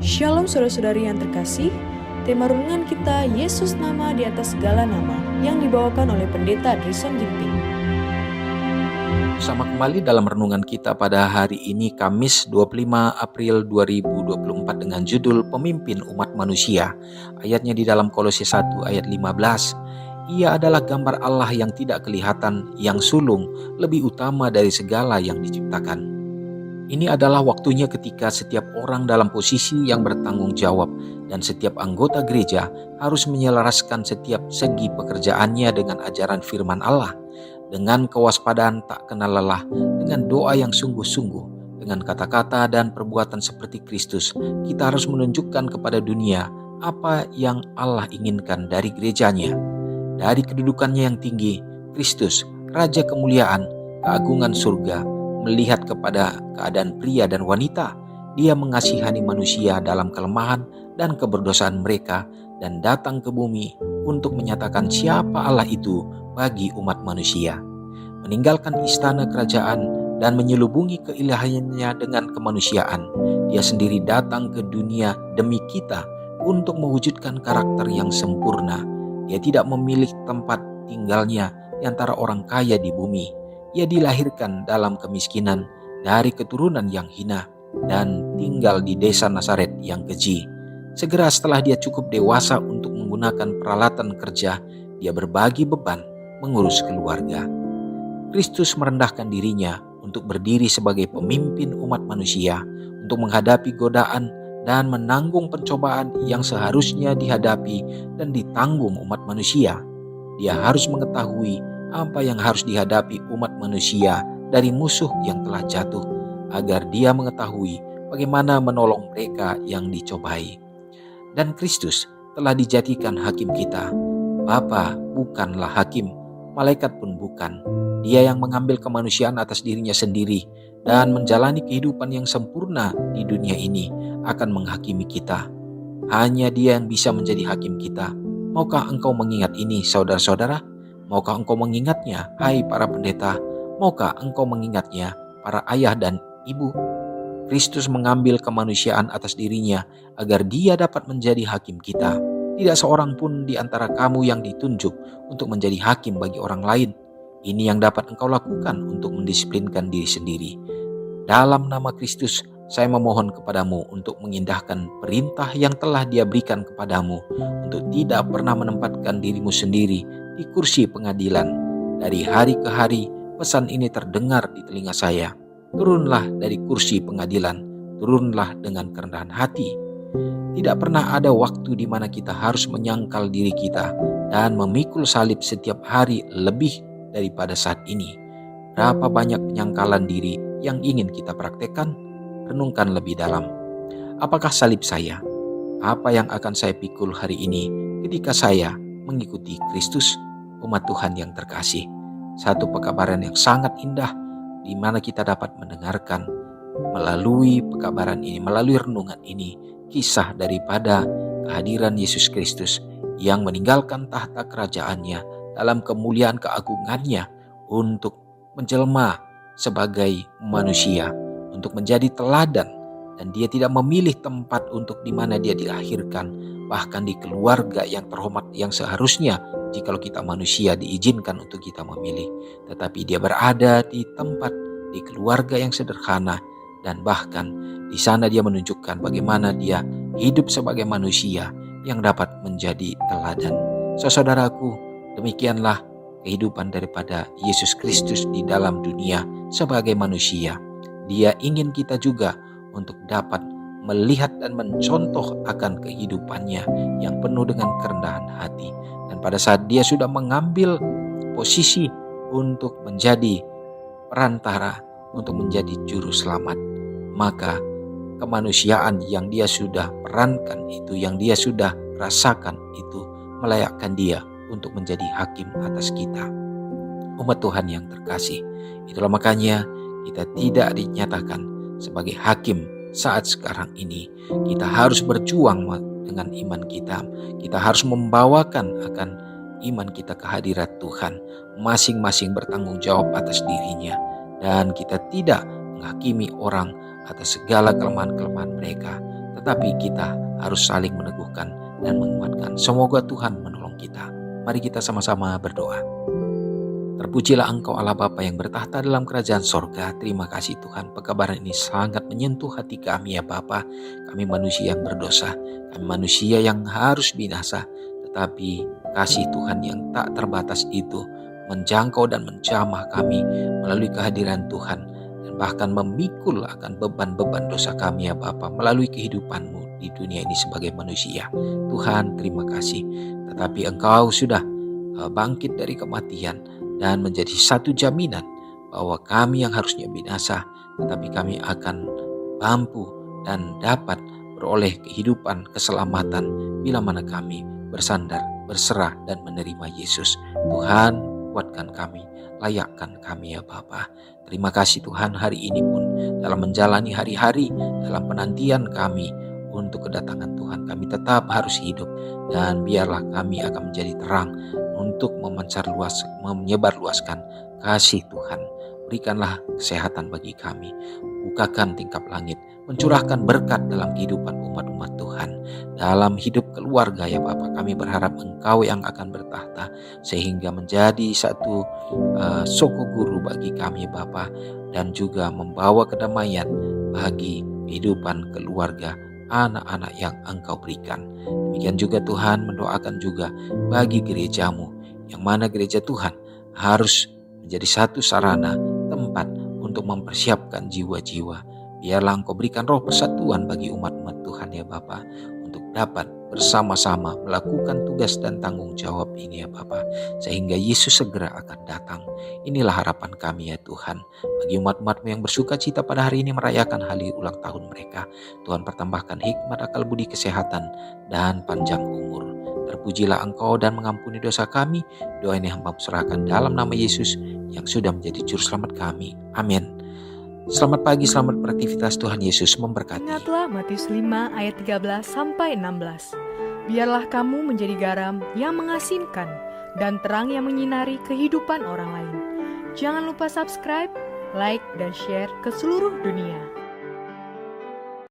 Shalom saudara-saudari yang terkasih, tema renungan kita Yesus nama di atas segala nama yang dibawakan oleh Pendeta Drison Ginting. Bersama kembali dalam renungan kita pada hari ini Kamis 25 April 2024 dengan judul Pemimpin Umat Manusia. Ayatnya di dalam Kolose 1 ayat 15. Ia adalah gambar Allah yang tidak kelihatan, yang sulung, lebih utama dari segala yang diciptakan. Ini adalah waktunya ketika setiap orang dalam posisi yang bertanggung jawab dan setiap anggota gereja harus menyelaraskan setiap segi pekerjaannya dengan ajaran firman Allah, dengan kewaspadaan tak kenal lelah, dengan doa yang sungguh-sungguh, dengan kata-kata dan perbuatan seperti Kristus. Kita harus menunjukkan kepada dunia apa yang Allah inginkan dari gerejanya. Dari kedudukannya yang tinggi, Kristus, Raja kemuliaan, keagungan surga, melihat kepada keadaan pria dan wanita. Dia mengasihani manusia dalam kelemahan dan keberdosaan mereka dan datang ke bumi untuk menyatakan siapa Allah itu bagi umat manusia. Meninggalkan istana kerajaan dan menyelubungi keilahiannya dengan kemanusiaan, dia sendiri datang ke dunia demi kita untuk mewujudkan karakter yang sempurna. Dia tidak memilih tempat tinggalnya di antara orang kaya di bumi. Ia dilahirkan dalam kemiskinan dari keturunan yang hina dan tinggal di desa Nazaret yang keji. Segera setelah dia cukup dewasa untuk menggunakan peralatan kerja, dia berbagi beban mengurus keluarga. Kristus merendahkan dirinya untuk berdiri sebagai pemimpin umat manusia, untuk menghadapi godaan dan menanggung pencobaan yang seharusnya dihadapi dan ditanggung umat manusia. Dia harus mengetahui apa yang harus dihadapi umat manusia dari musuh yang telah jatuh, agar dia mengetahui bagaimana menolong mereka yang dicobai. Dan Kristus telah dijadikan hakim kita. Bapa bukanlah hakim, malaikat pun bukan. Dia yang mengambil kemanusiaan atas dirinya sendiri dan menjalani kehidupan yang sempurna di dunia ini akan menghakimi kita. Hanya Dia yang bisa menjadi hakim kita. Maukah engkau mengingat ini, saudara-saudara? Maukah engkau mengingatnya, hai para pendeta? Maukah engkau mengingatnya, para ayah dan ibu? Kristus mengambil kemanusiaan atas dirinya agar dia dapat menjadi hakim kita. Tidak seorang pun di antara kamu yang ditunjuk untuk menjadi hakim bagi orang lain. Ini yang dapat engkau lakukan untuk mendisiplinkan diri sendiri. Dalam nama Kristus, saya memohon kepadamu untuk mengindahkan perintah yang telah Dia berikan kepadamu, untuk tidak pernah menempatkan dirimu sendiri di kursi pengadilan. Dari hari ke hari, pesan ini terdengar di telinga saya. Turunlah dari kursi pengadilan, turunlah dengan kerendahan hati. Tidak pernah ada waktu di mana kita harus menyangkal diri kita dan memikul salib setiap hari lebih daripada saat ini. Berapa banyak penyangkalan diri yang ingin kita praktekkan? Renungkan lebih dalam. Apakah salib saya? Apa yang akan saya pikul hari ini ketika saya mengikuti Kristus? Umat Tuhan yang terkasih, satu pekabaran yang sangat indah di mana kita dapat mendengarkan melalui pekabaran ini, melalui renungan ini, kisah daripada kehadiran Yesus Kristus yang meninggalkan tahta kerajaannya dalam kemuliaan keagungannya untuk menjelma sebagai manusia, untuk menjadi teladan, dan dia tidak memilih tempat untuk di mana dia dilahirkan, bahkan di keluarga yang terhormat yang seharusnya jikalau kita manusia diizinkan untuk kita memilih, tetapi dia berada di tempat di keluarga yang sederhana, dan bahkan di sana dia menunjukkan bagaimana dia hidup sebagai manusia yang dapat menjadi teladan. Saudaraku, demikianlah kehidupan daripada Yesus Kristus di dalam dunia sebagai manusia. Dia ingin kita juga untuk dapat melihat dan mencontoh akan kehidupannya yang penuh dengan kerendahan hati. Dan pada saat dia sudah mengambil posisi untuk menjadi perantara, untuk menjadi juru selamat, maka kemanusiaan yang dia sudah perankan itu, yang dia sudah rasakan itu, melayakkan dia untuk menjadi hakim atas kita. Umat Tuhan yang terkasih, itulah makanya kita tidak dinyatakan sebagai hakim saat sekarang ini. Kita harus berjuang dengan iman kita. Kita harus membawakan akan iman kita ke hadirat Tuhan. Masing-masing bertanggung jawab atas dirinya. Dan kita tidak menghakimi orang atas segala kelemahan-kelemahan mereka, tetapi kita harus saling meneguhkan dan menguatkan. Semoga Tuhan menolong kita. Mari kita sama-sama berdoa. Terpujilah Engkau Allah Bapa yang bertahta dalam kerajaan sorga. Terima kasih Tuhan, pekabaran ini sangat menyentuh hati kami ya Bapa. Kami manusia yang berdosa, kami manusia yang harus binasa. Tetapi kasih Tuhan yang tak terbatas itu menjangkau dan menjamah kami melalui kehadiran Tuhan. Dan bahkan memikul akan beban-beban dosa kami ya Bapa melalui kehidupan-Mu di dunia ini sebagai manusia. Tuhan terima kasih. Tetapi Engkau sudah bangkit dari kematian dan menjadi satu jaminan bahwa kami yang harusnya binasa, tetapi kami akan mampu dan dapat beroleh kehidupan, keselamatan bila mana kami bersandar, berserah dan menerima Yesus. Tuhan, kuatkan kami, layakkan kami ya Bapa. Terima kasih Tuhan, hari ini pun dalam menjalani hari-hari dalam penantian kami untuk kedatangan Tuhan, kami tetap harus hidup dan biarlah kami akan menjadi terang untuk menyebarluaskan kasih Tuhan. Berikanlah kesehatan bagi kami, bukakan tingkap langit, mencurahkan berkat dalam kehidupan umat-umat Tuhan, dalam hidup keluarga ya Bapa. Kami berharap Engkau yang akan bertahta sehingga menjadi satu soko guru bagi kami Bapa, dan juga membawa kedamaian bagi kehidupan keluarga anak-anak yang Engkau berikan. Demikian juga Tuhan mendoakan juga bagi gerejamu, yang mana gereja Tuhan harus menjadi satu sarana tempat untuk mempersiapkan jiwa-jiwa. Biarlah Engkau berikan roh persatuan bagi umat-umat Tuhan ya Bapa, untuk dapat bersama-sama melakukan tugas dan tanggung jawab ini ya Bapa, sehingga Yesus segera akan datang. Inilah harapan kami ya Tuhan, bagi umat-umat-Mu yang bersuka cita pada hari ini merayakan hari ulang tahun mereka. Tuhan pertambahkan hikmat, akal budi, kesehatan, dan panjang umur. Terpujilah Engkau dan mengampuni dosa kami. Doa ini hamba serahkan dalam nama Yesus yang sudah menjadi juru selamat kami. Amin. Selamat pagi, selamat beraktivitas. Tuhan Yesus memberkati. Ingatlah Matius 5 ayat 13-16. Biarlah kamu menjadi garam yang mengasinkan dan terang yang menyinari kehidupan orang lain. Jangan lupa subscribe, like, dan share ke seluruh dunia.